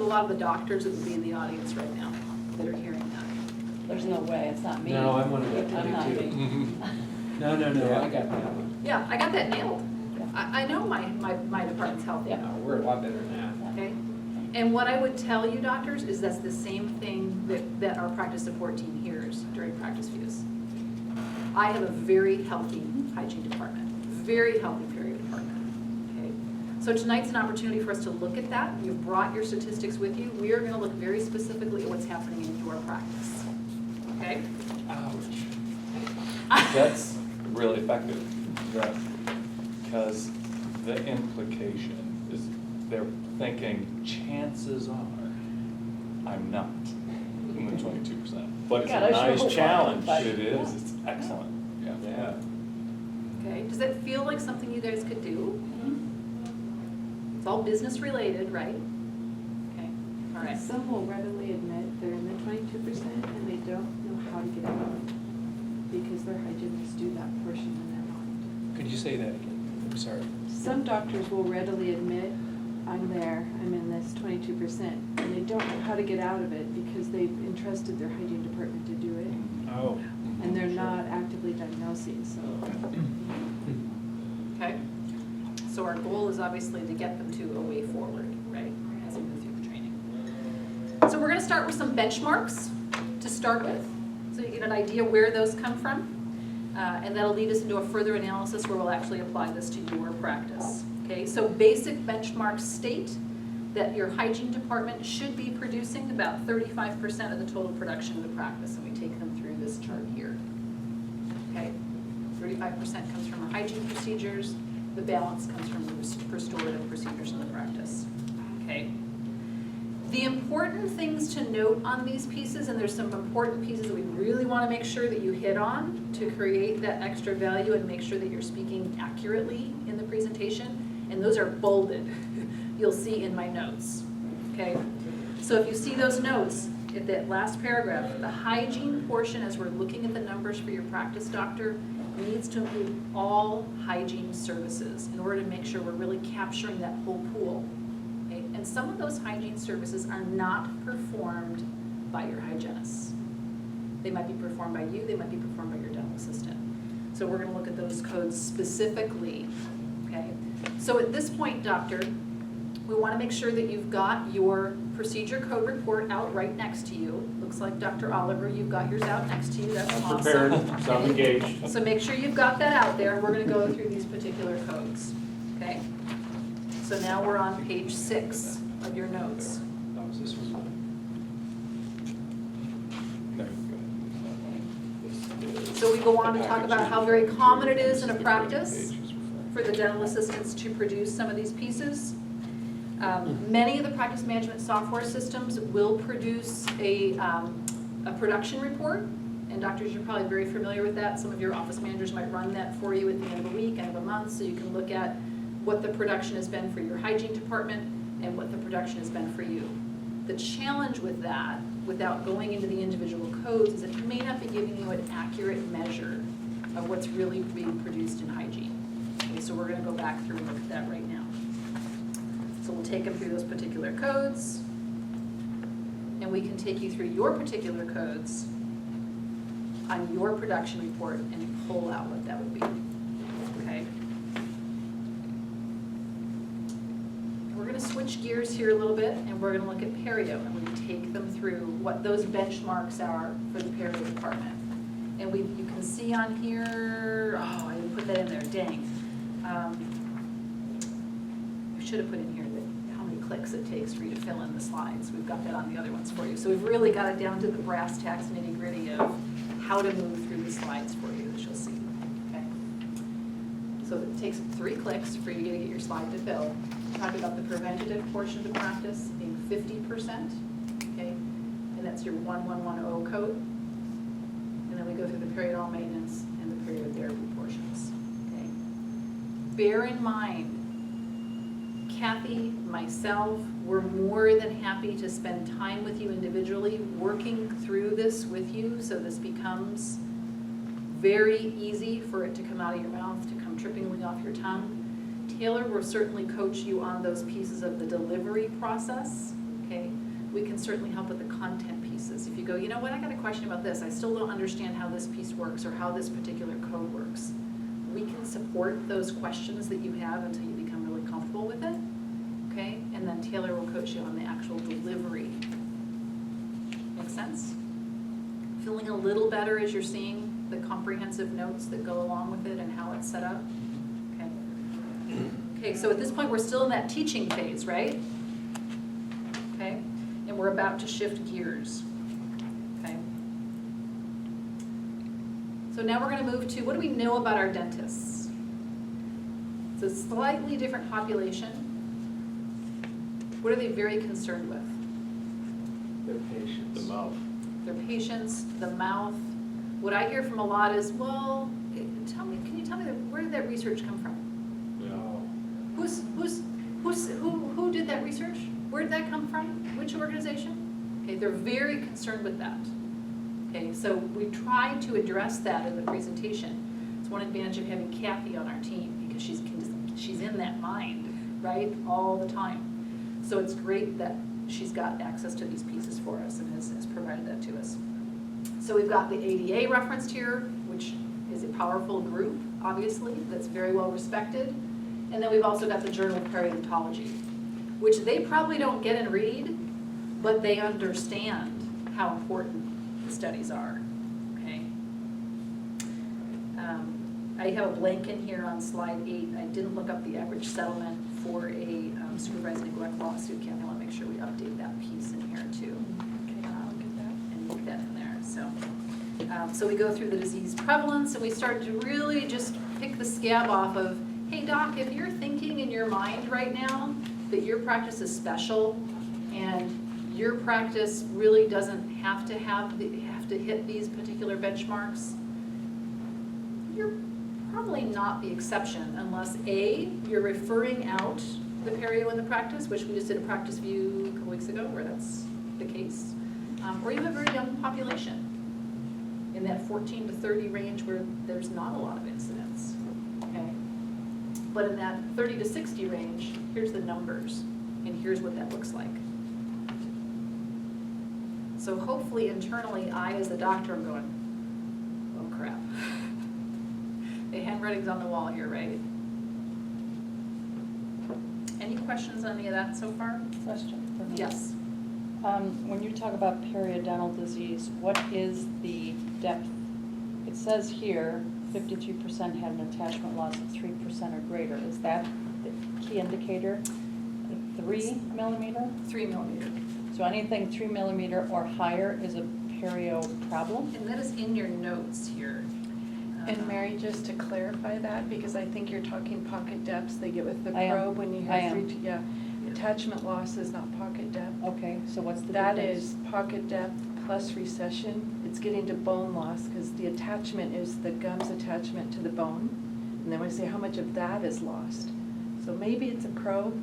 a lot of the doctors that would be in the audience right now that are hearing that. There's no way, it's not me. No, I'm one of the I'm not 22. me. No, I got that one. Yeah, I got that nailed. I know my department's healthy. No, we're a lot better than that. Okay? And what I would tell you, doctors, is that's the same thing that our practice support team hears during practice views. I have a very healthy hygiene department, very healthy perio department. Okay? So tonight's an opportunity for us to look at that. You've brought your statistics with you. We are going to look very specifically at what's happening in your practice. Okay? Ouch. That's really effective, because the implication is they're thinking, chances are, I'm not in the 22%. But it's God, a I sure nice hope not, challenge. but- It is, it's excellent, yeah. Yeah. Okay? Does that feel like something you guys could do? Mhm. It's all business related, right? Okay, all right. Some will readily admit they're in the 22% and they don't know how to get out of it because their hygienists do that portion in their mind. Could you say that again? I'm sorry. Some doctors will readily admit, I'm there, I'm in this 22%, and they don't know how to get out of it because they've entrusted their hygiene department to do it, Oh. and they're not actively diagnosing, so. Okay, so our goal is obviously to get them to a way forward, right, as we move through the training. So we're gonna start with some benchmarks to start with, so you get an idea where those come from. And that'll lead us into a further analysis where we'll actually apply this to your practice. Okay, so basic benchmarks state that your hygiene department should be producing about 35% of the total production of the practice, and we take them through this chart here. Okay, 35% comes from our hygiene procedures, the balance comes from the restorative procedures in the practice. Okay. The important things to note on these pieces, and there's some important pieces that we really want to make sure that you hit on to create that extra value and make sure that you're speaking accurately in the presentation, and those are bolded. You'll see in my notes, okay? So if you see those notes, at that last paragraph, the hygiene portion, as we're looking at the numbers for your practice doctor, needs to include all hygiene services in order to make sure we're really capturing that whole pool. Okay? And some of those hygiene services are not performed by your hygienists. They might be performed by you, they might be performed by your dental assistant. So we're gonna look at those codes specifically, okay? So at this point, doctor, we wanna make sure that you've got your procedure code report out right next to you. Looks like Dr. Oliver, you've got yours out next to you, that's I'm awesome. prepared, so I'm engaged. So make sure you've got that out there, we're gonna go through these particular codes, okay? So now we're on page 6 of your notes. That was this one. No, go ahead. So we go on to talk about how very common it is in a practice for the dental assistants to produce some of these pieces. Many of the practice management software systems will produce a production report, and doctors, you're probably very familiar with that. Some of your office managers might run that for you at the end of a week, end of a month, so you can look at what the production has been for your hygiene department and what the production has been for you. The challenge with that, without going into the individual codes, is it may not be giving you an accurate measure of what's really being produced in hygiene. Okay, so we're gonna go back through and look at that right now. So we'll take them through those particular codes, and we can take you through your particular codes on your production report and pull out what that would be, okay? We're gonna switch gears here a little bit, and we're gonna look at perio, and we take them through what those benchmarks are for the perio department. And you can see on here, oh, I didn't put that in there, dang. I should have put in here how many clicks it takes for you to fill in the slides. We've got that on the other ones for you. So we've really got it down to the brass tacks, nitty gritty of how to move through the slides for you, as you'll see, okay? So it takes 3 clicks for you to get your slide to fill. Talk about the preventative portion of the practice being 50%, okay? And that's your 1110 code. And then we go through the periodontal maintenance and the periodotherapy portions, okay? Bear in mind, Kathy, myself, we're more than happy to spend time with you individually, working through this with you, so this becomes very easy for it to come out of your mouth, to come trippingly off your tongue. Taylor will certainly coach you on those pieces of the delivery process, okay? We can certainly help with the content pieces. If you go, you know what, I got a question about this, I still don't understand how this piece works or how this particular code works. We can support those questions that you have until you become really comfortable with it, okay? And then Taylor will coach you on the actual delivery. Make sense? Feeling a little better as you're seeing the comprehensive notes that go along with it and how it's set up? Okay. Okay, so at this point, we're still in that teaching phase, right? Okay, and we're about to shift gears, okay? So now we're gonna move to, what do we know about our dentists? It's a slightly different population. What are they very concerned with? Their patience. The mouth. Their patients, the mouth. What I hear from a lot is, well, can you tell me, where did that research come from? Who did that research? Where did that come from? Which organization? Okay, they're very concerned with that. Okay, so we tried to address that in the presentation. It's one advantage of having Kathy on our team because she's in that mind, right, all the time. So it's great that she's got access to these pieces for us and has provided that to us. So we've got the ADA referenced here, which is a powerful group, obviously, that's very well respected. And then we've also got the Journal of Periodontology, which they probably don't get and read, but they understand how important the studies are, okay? I have a blank in here on slide 8. I didn't look up the average settlement for a supervised neglect lawsuit. Kathy, I want to make sure we update that piece in here too. And put that in there, so. So we go through the disease prevalence and we start to really just pick the scab off of, hey doc, if you're thinking in your mind right now that your practice is special and your practice really doesn't have to hit these particular benchmarks, you're probably not the exception unless A, you're referring out the perio in the practice, which we just did a practice view a couple weeks ago where that's the case, or you have a very young population in that 14 to 30 range where there's not a lot of incidents, okay? But in that 30 to 60 range, here's the numbers, and here's what that looks like. So hopefully internally, I as the doctor am going, oh crap. The handwriting's on the wall here, right? Any questions on any of that so far? Question for me. Yes. When you talk about periodontal disease, what is the depth? It says here, 53% had an attachment loss of 3% or greater. Is that the key indicator? 3 millimeter? 3 millimeter. So anything 3 millimeter or higher is a perio problem? And that is in your notes here. And Mary, just to clarify that, because I think you're talking pocket depths they get with the I am. probe when you I hear am. yeah. Attachment loss is not pocket depth. Okay, so what's the That difference? is pocket depth plus recession. It's getting to bone loss because the attachment is the gum's attachment to the bone. And then we say how much of that is lost. So maybe it's a probe,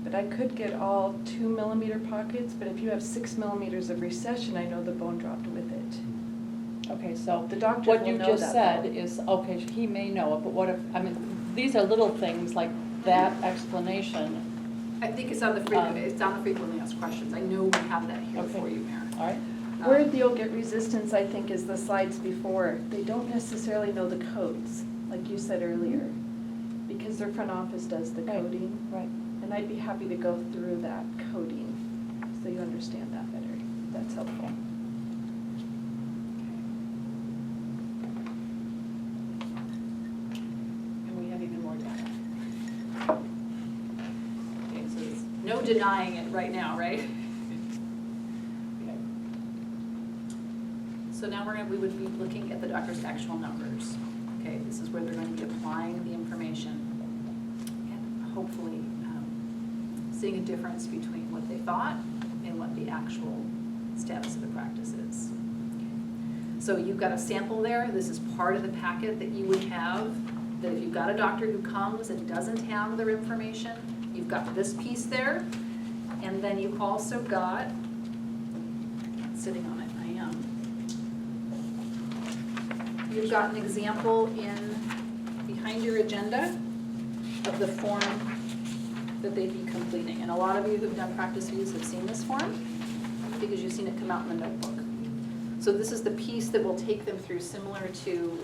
but I could get all 2 millimeter pockets, but if you have 6 millimeters of recession, I know the bone dropped with it. Okay, so The doctor what will you know just that, said though. is, okay, he may know it, but what if, I mean, these are little things like that explanation, I think it's on the frequently asked questions. I know we have that here Okay. for you, Mary. all right? Where you'll get resistance, I think, is the slides before. They don't necessarily know the codes, like you said earlier, because their front office does the Right. coding. Right. And I'd be happy to go through that coding, so you understand that better. That's helpful. And we have even more data. Okay, so there's no denying it right now, right? Okay. So now we would be looking at the doctor's actual numbers. Okay, this is where they're going to be applying the information and hopefully seeing a difference between what they thought and what the actual status of the practice is. So you've got a sample there. This is part of the packet that you would have, that if you've got a doctor who comes and doesn't have their information, you've got this piece there. And then you've also got, not sitting on it, I am. You've got an example behind your agenda of the form that they'd be completing. And a lot of you who've done practice views have seen this form because you've seen it come out in the notebook. So this is the piece that will take them through, similar to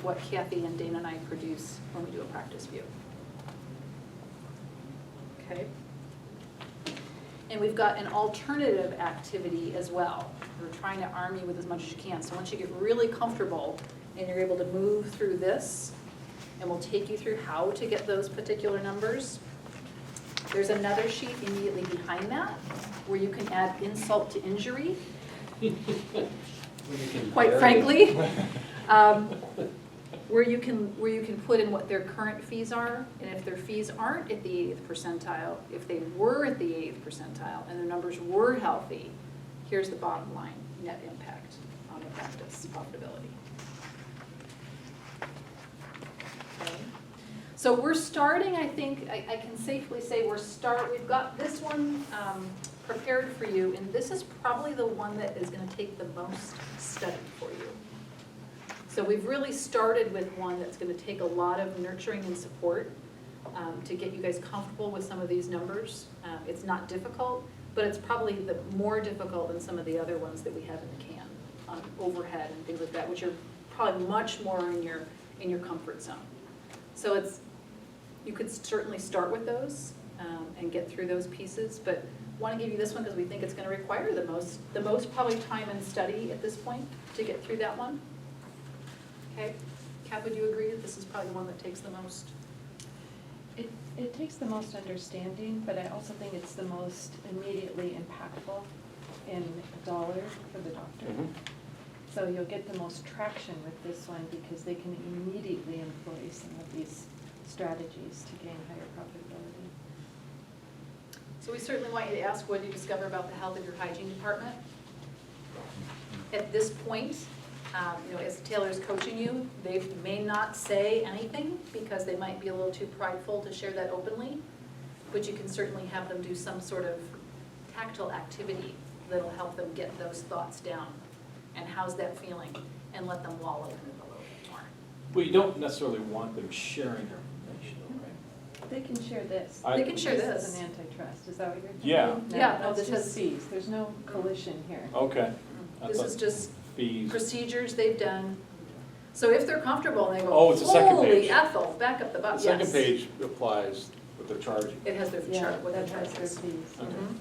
what Kathy and Dana and I produce when we do a practice view. Okay. And we've got an alternative activity as well. We're trying to arm you with as much as you can. So once you get really comfortable and you're able to move through this, and we'll take you through how to get those particular numbers. There's another sheet immediately behind that where you can add insult to injury, quite frankly. Where you can put in what their current fees are, and if their fees aren't at the 80th percentile, if they were at the 80th percentile and their numbers were healthy, here's the bottom line, net impact on the practice profitability. Okay. So we're starting, I think, I can safely say we've got this one prepared for you, and this is probably the one that is gonna take the most study for you. So we've really started with one that's gonna take a lot of nurturing and support to get you guys comfortable with some of these numbers. It's not difficult, but it's probably the more difficult than some of the other ones that we have in the can on overhead and things like that, which are probably much more in your comfort zone. So you could certainly start with those and get through those pieces, but want to give you this one because we think it's going to require the most probably time and study at this point to get through that one. Okay, Kath, would you agree that this is probably the one that takes the most? It takes the most understanding, but I also think it's the most immediately impactful in dollar for the doctor. Mhm. So you'll get the most traction with this one because they can immediately employ some of these strategies to gain higher profitability. So we certainly want you to ask what you discover about the health of your hygiene department. At this point, as Taylor's coaching you, they may not say anything because they might be a little too prideful to share that openly, but you can certainly have them do some sort of tactile activity that'll help them get those thoughts down. And how's that feeling? And let them wallow in it a little bit more. Well, you don't necessarily want them sharing their information, though, right? They can share this. I- They can share This this. is an antitrust, is that what you're thinking? Yeah. Yeah, no, That's this just has- fees, there's no collision here. Okay. I This thought is just fees. procedures they've done. So if they're comfortable and they go, Oh, it's the second holy page. Ethel, back up the The bus, second yes. page applies what they're charging. It has their Yeah, chart, what their that charge has their is. fees. Okay. Mhm.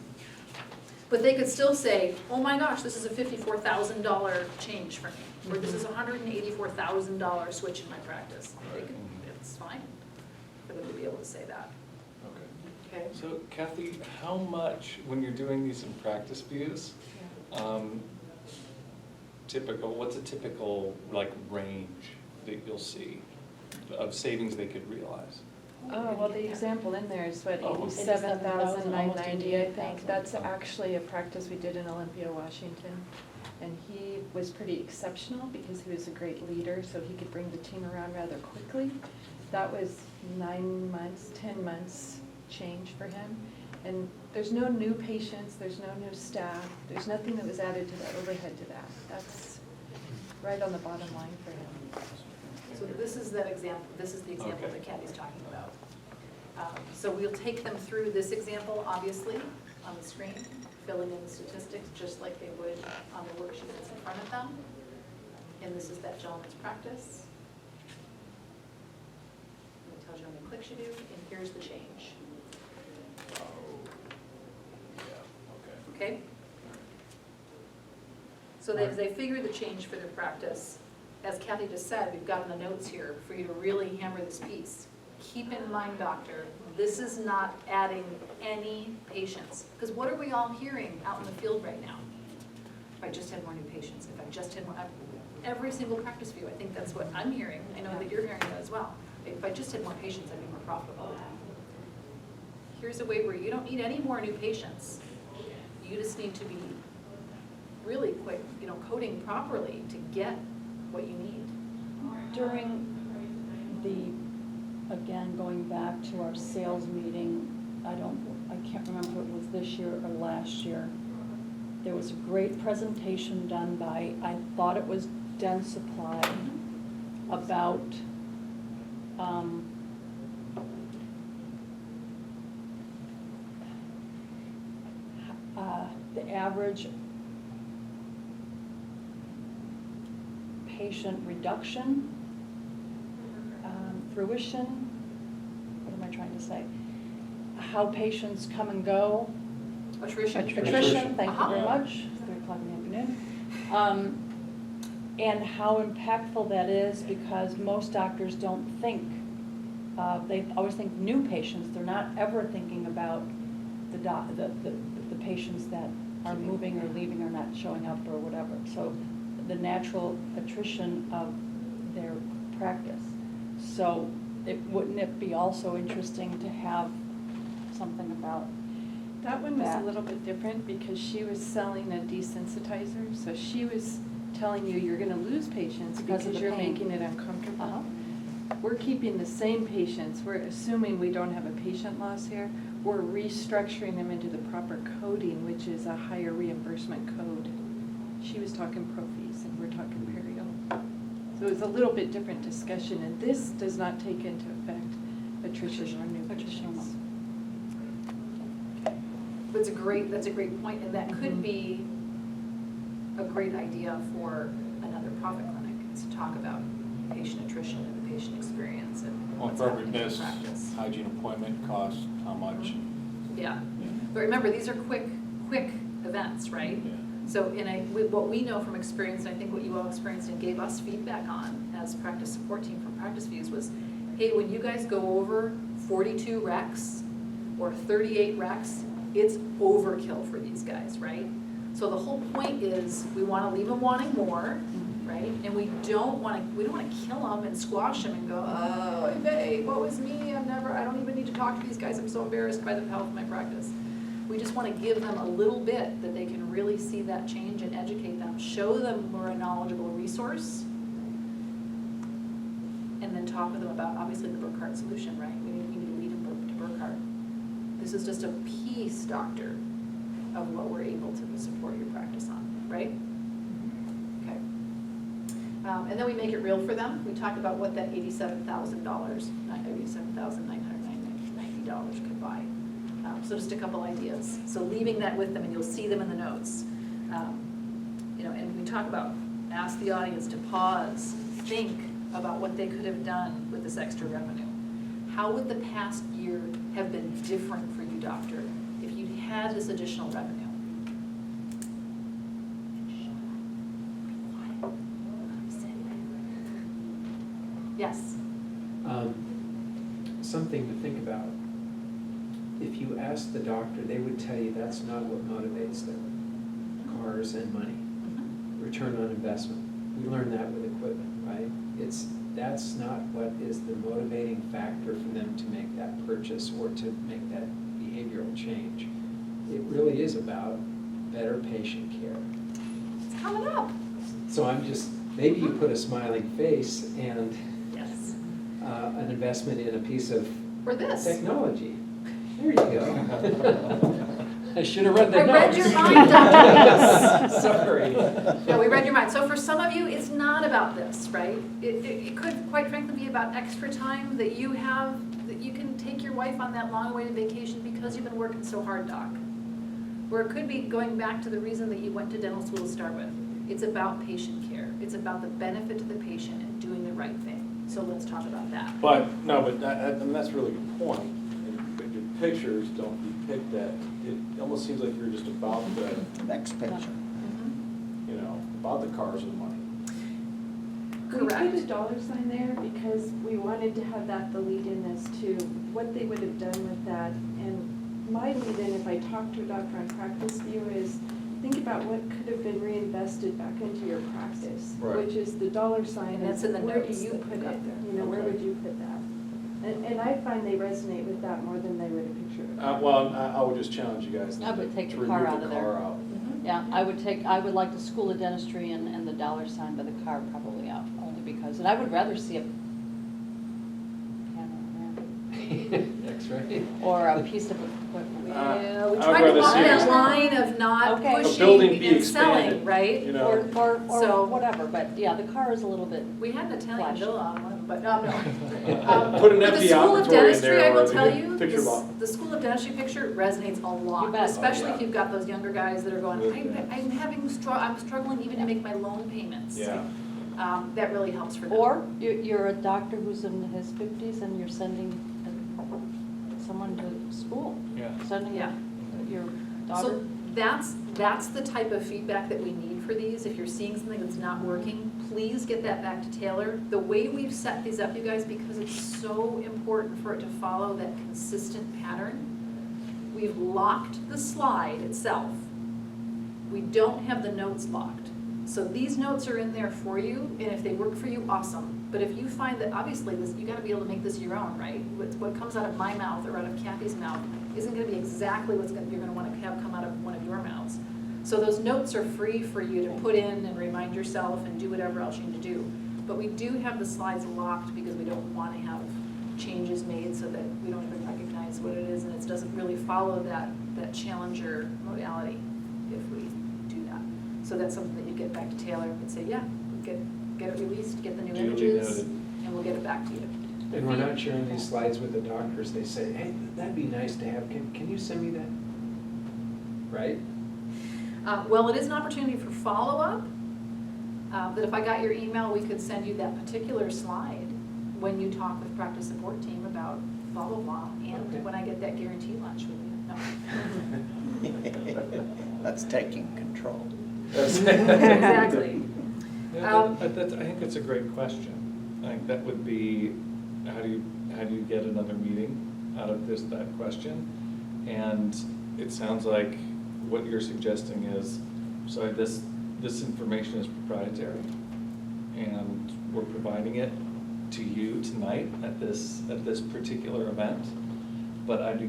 But they could still say, oh my gosh, this is a $54,000 change for me, or this is a $184,000 switch in my practice. It's fine for them to be able to say that, Okay. okay? So Kathy, how much, when you're doing these in practice views, what's a typical range that you'll see of savings they could realize? Oh, well, the example in there is what, Oh. 87,990, I think. 88,000. That's actually a practice we did in Olympia, Washington. And he was pretty exceptional because he was a great leader, so he could bring the team around rather quickly. That was 9 months, 10 months change for him. And there's no new patients, there's no new staff, there's nothing that was added to the overhead to that. That's right on the bottom line for him. So this is that example, this is the example Okay. that Kathy's talking about. So we'll take them through this example, obviously, on the screen, filling in the statistics just like they would on the worksheet that's in front of them. And this is that gentleman's practice. And it tells you how many clicks you do, and here's the change, Oh, yeah, okay. okay? So they figure the change for their practice. As Kathy just said, we've got in the notes here for you to really hammer this piece. Keep in mind, doctor, this is not adding any patients. Because what are we all hearing out in the field right now? If I just had more new patients, if I just had more, every single practice view, I think that's what I'm hearing. I know that you're hearing that as well. If I just had more patients, I'd be more profitable. Here's a way where you don't need any more new patients. You just need to be really quick, coding properly to get what you need. During again, going back to our sales meeting, I can't remember if it was this year or last year, there was a great presentation done by, I thought it was Dentsply, about average patient reduction, fruition, what am I trying to say? How patients come and go. Attrition. Attrition, thank you very Uh-huh. much, 3:00 in the afternoon. And how impactful that is, because most doctors don't think, they always think new patients, they're not ever thinking about the patients that are moving or leaving or not showing up or whatever. So the natural attrition of their practice. So wouldn't it be also interesting to have something about That one was a that? little bit different because she was selling a desensitizer, so she was telling you you're gonna lose patients Because of because the you're pain. making it uncomfortable. Uh-huh. We're keeping the same patients, we're assuming we don't have a patient loss here, we're restructuring them into the proper coding, which is a higher reimbursement code. She was talking pro fees and we're talking perio. So it's a little bit different discussion, and this does not take into effect attrition or new Attrition. patients. That's a great point, and that could Mhm. be a great idea for another profit clinic, is to talk about patient attrition and the patient experience and On what's happening in preparedness, practice. hygiene appointment, cost, how much? Yeah, Yeah. but remember, these are quick events, right? Yeah. So what we know from experience, and I think what you all experienced and gave us feedback on as practice support team from Practice Views was, hey, when you guys go over 42 recs or 38 recs, it's overkill for these guys, right? So the whole point is, we want to leave them wanting more, right? And we don't want to kill them and squash them and go, oh, hey, woe is me, I don't even need to talk to these guys, I'm so embarrassed by the health of my practice. We just want to give them a little bit that they can really see that change and educate them, show them we're a knowledgeable resource, and then talk with them about, obviously, the Burkhart solution, right? We need to lead them to Burkhart. This is just a piece, doctor, of what we're able to support your practice on, right? Okay. And then we make it real for them. We talk about what that $87,000, $87,990 could buy. So just a couple ideas. So leaving that with them, and you'll see them in the notes. And we talk about, ask the audience to pause, think about what they could have done with this extra revenue. How would the past year have been different for you, doctor, if you'd had this additional revenue? Yes. Something to think about. If you ask the doctor, they would tell you that's not what motivates them. Cars and money, return on investment. We learned that with equipment, right? That's not what is the motivating factor for them to make that purchase or to make that behavioral change. It really is about better patient care. It's coming up. So maybe you put a smiling face and Yes. an investment in a piece of Or this. technology. There you go. I should have read the I read notes. your mind, Dr. Reese. Sorry. Yeah, we read your mind. So for some of you, it's not about this, right? It could, quite frankly, be about extra time that you have, that you can take your wife on that long-awaited vacation because you've been working so hard, doc. Or it could be going back to the reason that you went to dental school to start with. It's about patient care. It's about the benefit to the patient and doing the right thing. So let's talk about that. But that's a really good point. But your pictures don't depict that. It almost seems like you're just about the, Next picture. about the cars and the money. We put a Correct. dollar sign there because we wanted to have that the lead in this too, what they would have done with that. And my lead in, if I talk to a doctor on Practice View, is think about what could have been reinvested back into your practice, Right. which is the dollar sign. And that's in the Where notes do you that put we got it? there. Where Okay. would you put that? And I find they resonate with that more than they would a picture of it. Well, I would just challenge you guys. I would take to the car remove out of there. car out. Yeah, I would like the school of dentistry and the dollar sign by the car probably out, only because, and I would rather see a X-ray. or a piece of equipment? Yeah, we I would tried to rather walk see that it. line of not Okay. A building pushing be and selling, expanded, right? you know. Or So- whatever, but yeah, the car is a little bit, We had an Italian Flash. villa on one, but, no. Put an But empty the School of operatory in Dentistry, there I or will the tell you, picture this- box. the School of Dentistry picture resonates a You lot, bet. especially Oh, yeah. if you've got those younger guys that are going, Yeah. I'm struggling even to make my loan payments. Yeah. That really helps for them. or you're a doctor who's in his 50s and you're sending someone to school, Yeah. sending Yeah. your So daughter. that's the type of feedback that we need for these. If you're seeing something that's not working, please get that back to Taylor. The way we've set these up, you guys, because it's so important for it to follow that consistent pattern, we've locked the slide itself. We don't have the notes locked. So these notes are in there for you, and if they work for you, awesome. But if you find that, obviously, this, you gotta be able to make this your own, right? What comes out of my mouth or out of Kathy's mouth isn't gonna be exactly you're gonna wanna have come out of one of your mouths. So those notes are free for you to put in and remind yourself and do whatever else you need to do. But we do have the slides locked because we don't wanna have changes made so that we don't even recognize what it is, and it doesn't really follow that challenger modality if we do that. So that's something that you get back to Taylor and say, yeah, get it released, get the new Duly images, noted. and we'll get it back to you. And we're not sharing these slides with the doctors. They say, hey, that'd be nice to have. Can you send me that? Right? Well, it is an opportunity for follow-up, that if I got your email, we could send you that particular slide when you talk with practice support team about blah, blah, blah, Okay. and when I get that guaranteed lunch with you. No. That's taking control. Exactly. Yeah, I think that's a great question. I think that would be, how do you get another meeting out of that question? And it sounds like what you're suggesting is, so this information is proprietary, and we're providing it to you tonight at this particular event. But I'd be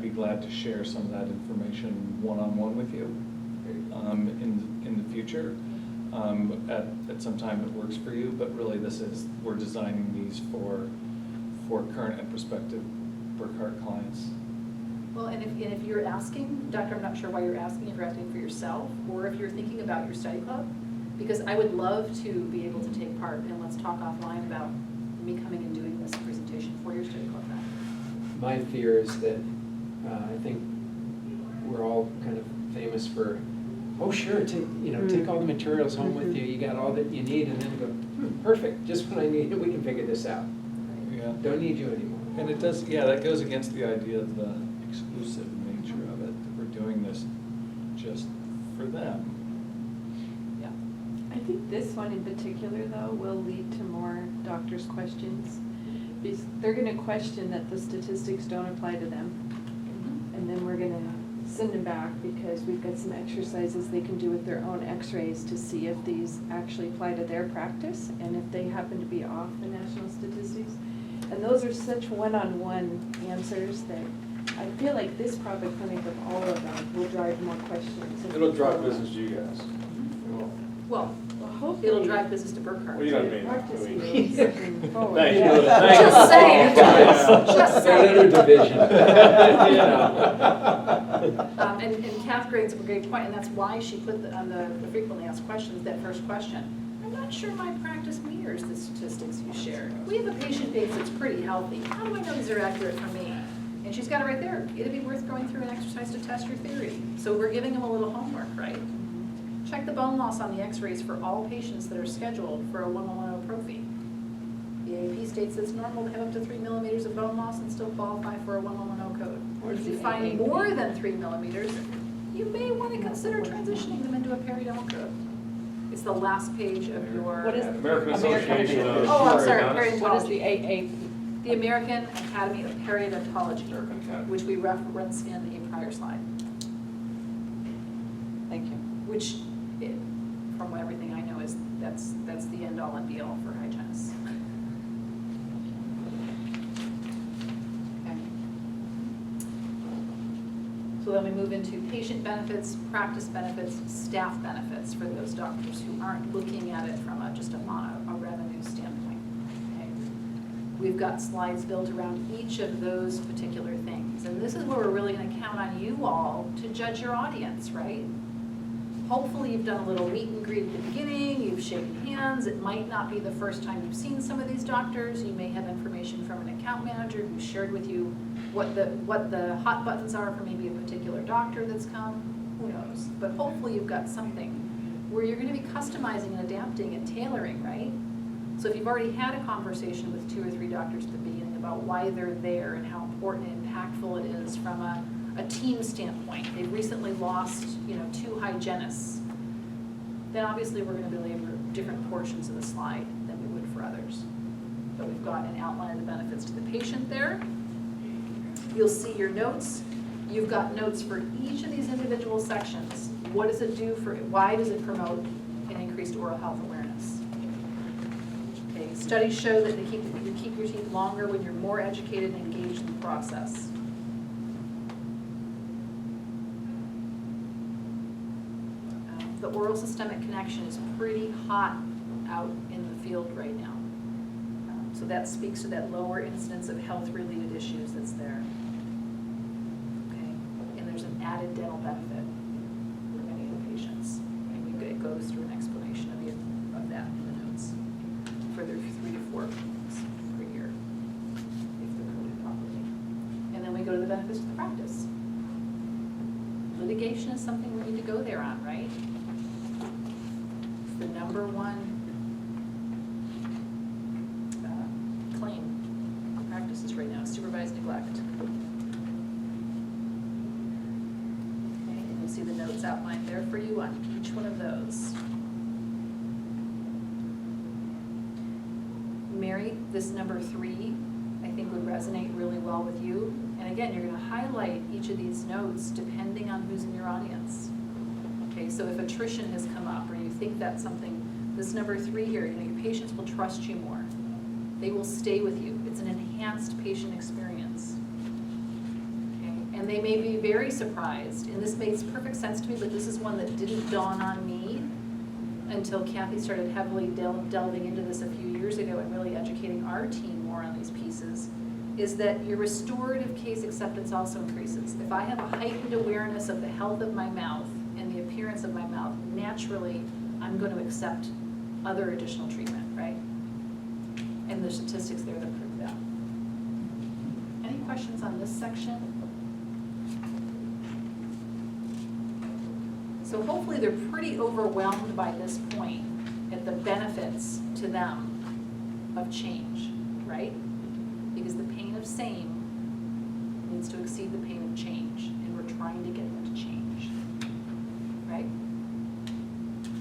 glad to share some of that information one-on-one with you in the future. At some time that works for you, but really we're designing these for current and prospective Burkhart clients. Well, and if you're asking, Doctor, I'm not sure why you're asking, if you're asking for yourself, or if you're thinking about your study club, because I would love to be able to take part, and let's talk offline about me coming and doing this presentation for your study club then. My fear is that I think we're all kind of famous for, oh, sure, take all the materials home with you. You got all that you need, and then go, perfect, just what I need, we can figure this out. Yeah. Don't need you anymore. And it does, yeah, that goes against the idea of the exclusive nature of it, that we're doing this just for them. Yeah. I think this one in particular, though, will lead to more doctors' questions. Because they're gonna question that the statistics don't apply to them. And then we're gonna send them back because we've got some exercises they can do with their own x-rays to see if these actually apply to their practice and if they happen to be off the national statistics. And those are such one-on-one answers that I feel like this private clinic of all of them will drive more questions. and It'll drive follow-up. business to you guys. It will. Well, Well, hopefully. it'll drive business to Burkhart. Well, you know what I too. mean. Practice I mean- moves moving forward. Thank you. Yeah. Thank you. Just saying. Yeah. Just Another saying. division. And Kath brings up a great point, and that's why she put on the frequently asked questions, that first question. I'm not sure my practice mirrors the statistics you shared. We have a patient base that's pretty healthy. How do I know these are accurate for me? And she's got it right there. It'd be worth going through an exercise to test your theory. So we're giving them a little homework, right? Check the bone loss on the x-rays for all patients that are scheduled for a 1110 prophy. The AAP states it's normal to have up to 3 millimeters of bone loss and still qualify for a 1110 code. Where's If you the find AAP? more than 3 millimeters, you may want to consider transitioning them into a periodontal code. It's the last page of your. What is American American Association of. Oh, I'm sorry, Periodontists. What is the periodontology. AAP? The American Academy of Periodontology, American Academy. which we reference in a prior slide, Thank you. which, from everything I know, is that's the end all and be all for hygienists. Okay. So then we move into patient benefits, practice benefits, staff benefits for those doctors who aren't looking at it from just a revenue standpoint. Okay. We've got slides built around each of those particular things. And this is where we're really gonna count on you all to judge your audience, right? Hopefully you've done a little meet and greet at the beginning, you've shaken hands. It might not be the first time you've seen some of these doctors. You may have information from an account manager who shared with you what the hot buttons are for maybe a particular doctor that's come, who knows? But hopefully you've got something where you're gonna be customizing and adapting and tailoring, right? So if you've already had a conversation with 2 or 3 doctors at the beginning about why they're there and how important and impactful it is from a team standpoint, they've recently lost, 2 hygienists, then obviously we're gonna belabor different portions of the slide than we would for others. But we've got an outline of the benefits to the patient there. You'll see your notes. You've got notes for each of these individual sections. What does it do why does it promote an increased oral health awareness? Okay, studies show that you keep your teeth longer when you're more educated and engaged in the process. The oral systemic connection is pretty hot out in the field right now. So that speaks to that lower incidence of health-related issues that's there. Okay, and there's an added dental benefit for many of the patients. And it goes through an explanation of that in the notes for their 3 to 4 appointments per year, if they're coded properly. And then we go to the benefits of the practice. Litigation is something we need to go there on, right? It's the number one claim in practices right now, supervised neglect. Okay, and you'll see the notes outlined there for you on each one of those. Mary, this number 3, I think would resonate really well with you. And again, you're gonna highlight each of these notes depending on who's in your audience. Okay, so if attrition has come up, or you think that's something, this number 3 here, your patients will trust you more. They will stay with you. It's an enhanced patient experience. Okay, and they may be very surprised, and this makes perfect sense to me, but this is one that didn't dawn on me until Kathy started heavily delving into this a few years ago and really educating our team more on these pieces, is that your restorative case acceptance also increases. If I have a heightened awareness of the health of my mouth and the appearance of my mouth, naturally, I'm going to accept other additional treatment, right? And there's statistics there that prove that. Any questions on this section? So hopefully they're pretty overwhelmed by this point at the benefits to them of change, right? Because the pain of same needs to exceed the pain of change, and we're trying to get them to change, right?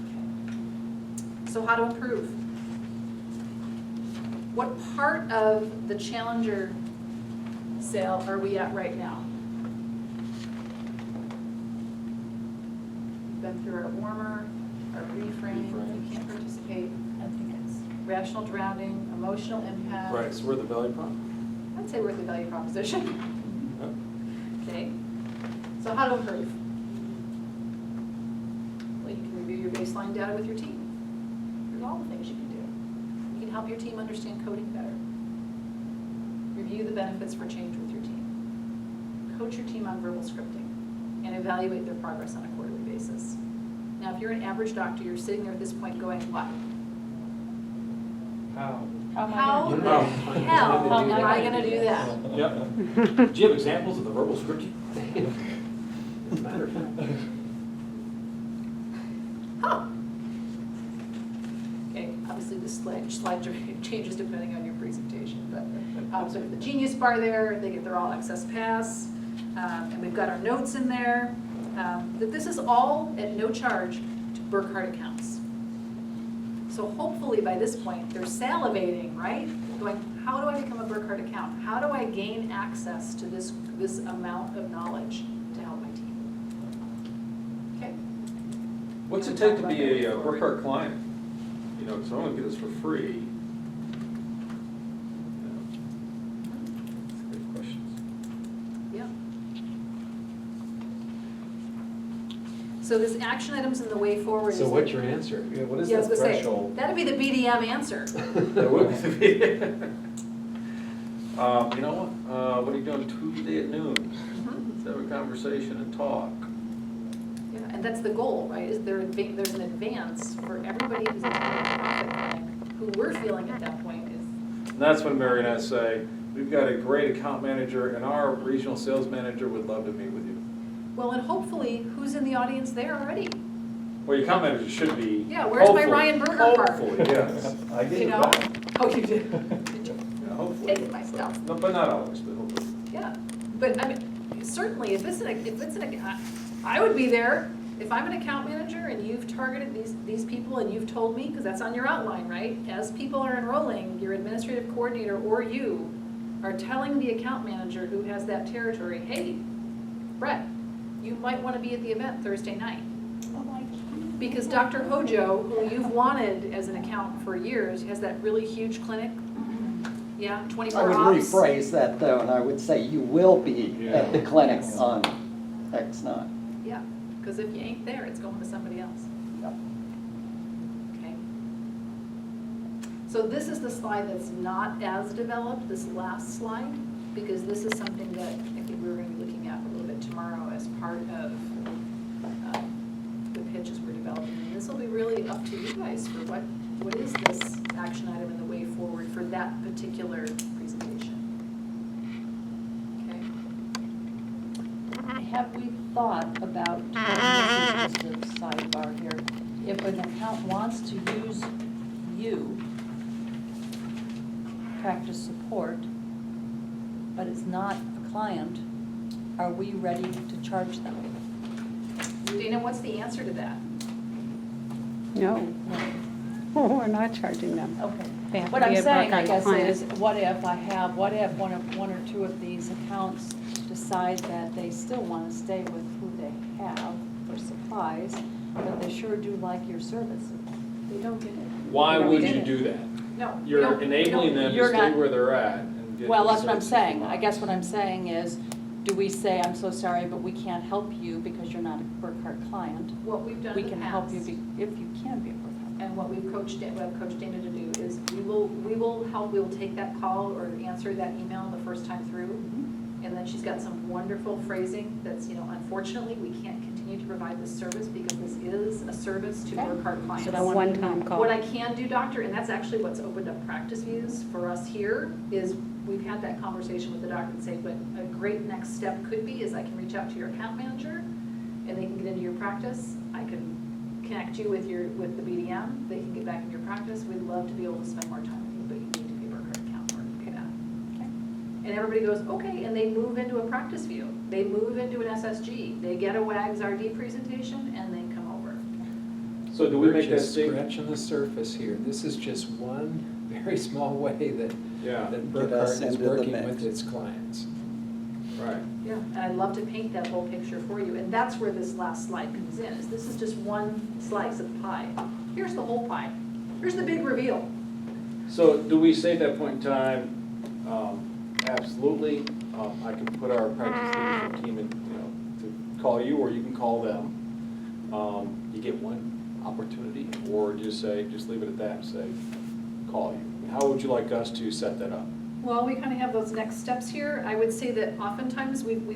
Okay. So how to improve? What part of the Challenger sale are we at right now? Been through our warmer, our reframe, you can't participate. I think it's, Rational drowning, emotional impact. Right, so we're the value prop. I'd say we're at the value proposition. Okay, so how to improve? Well, you can review your baseline data with your team. There's all the things you can do. You can help your team understand coding better. Review the benefits for change with your team. Coach your team on verbal scripting and evaluate their progress on a quarterly basis. Now, if you're an average doctor, you're sitting there at this point going, what? How? how am I How gonna the do hell How am am I I gonna do that? Yep. Do you have examples of the verbal scripting? As a matter of fact. Huh. Okay, obviously the slide changes depending on your presentation, but so the Genius bar there, they're all access pass, and we've got our notes in there. That this is all at no charge to Burkhardt accounts. So hopefully by this point, they're salivating, right? Going, how do I become a Burkhardt account? How do I gain access to this amount of knowledge to help my team? Okay. What's it take to be a Burkhardt client? You know, because I want to get this for free. That's good questions. Yeah. So this action items and the way forward is. So what's your answer? Yeah, what is Yeah, I the was gonna say, threshold? that'd be the BDM answer. That would be. You know what are you doing Tuesday at noon? Mhm. Let's have a conversation and talk. Yeah, and that's the goal, right, is there's an advance for everybody who's in a nonprofit clinic, who we're feeling at that point is, And that's when Mary and I say, we've got a great account manager and our regional sales manager would love to meet with you. well, and hopefully, who's in the audience there already? Well, your account manager should be. Yeah, where's my hopefully- Ryan Berger part? Hopefully, yes. I You get it know? back. Oh, you did? Did you? Yeah, hopefully. Taking my stuff. No, but not always, but hopefully. Yeah, but I mean, certainly, if it's I would be there. If I'm an account manager and you've targeted these people and you've told me, because that's on your outline, right? As people are enrolling, your administrative coordinator or you are telling the account manager who has that territory, hey, Brett, you might want to be at the event Thursday night. Because Dr. Hojo, who you've wanted as an account for years, has that really huge clinic. Yeah, I 24 would hours. rephrase that though, and I would say you will be at the clinic on X night. Yeah, because if you ain't there, it's going to somebody else. Yep. Okay. So this is the slide that's not as developed, this last slide, because this is something that I think we're going to be looking at a little bit tomorrow as part of the pitches we're developing. And this will be really up to you guys for what is this action item and the way forward for that particular presentation. Okay. Have we thought about, and this is just a sidebar here, if an account wants to use you, practice support, but it's not a client, are we ready to charge them? Dana, what's the answer to that? No, we're not charging them. Okay. They have What to I'm be a saying, I Burkhardt guess, client. is what if one or two of these accounts decide that they still want to stay with who they have for supplies, but they sure do like your services. They don't get it. Why You would don't you get do that? No. we You're don't- we enabling don't- them to You're stay not- where they're at and get. Well, the that's what I'm services saying. they I want. guess what I'm saying is, do we say, I'm so sorry, but we can't help you because you're not a Burkhardt client? What we've done We in the can help you past, if you can be a Burkhardt. and what we've coached, what I've coached Dana to do is we will help, we will take that call or answer that email the first time through. And then she's got some wonderful phrasing that's, unfortunately, we can't continue to provide this service because this is a service to Okay. Burkhardt clients. So a one-time call. What I can do, doctor, and that's actually what's opened up practice views for us here, is we've had that conversation with the doctor and say, but a great next step could be is I can reach out to your account manager and they can get into your practice. I can connect you with the BDM, they can get back in your practice. We'd love to be able to spend more time with you, but you need to be a Burkhardt account or do that. Okay. And everybody goes, okay, and they move into a practice view. They move into an SSG. They get a WAGS RD presentation and they come over. So do we We're make that just statement? scratching the surface here. This is just one very small way that Yeah, that Get us Burkhardt is into the working mix. with its clients. right. Yeah, and I'd love to paint that whole picture for you, and that's where this last slide comes in, is this is just one slice of the pie. Here's the whole pie. Here's the big reveal. So do we say at that point in time, absolutely, I can put our practice leadership team in, to call you, or you can call them. You get one opportunity, or just leave it at that and say, call you. How would you like us to set that up? Well, we kind of have those next steps here. I would say that oftentimes we've got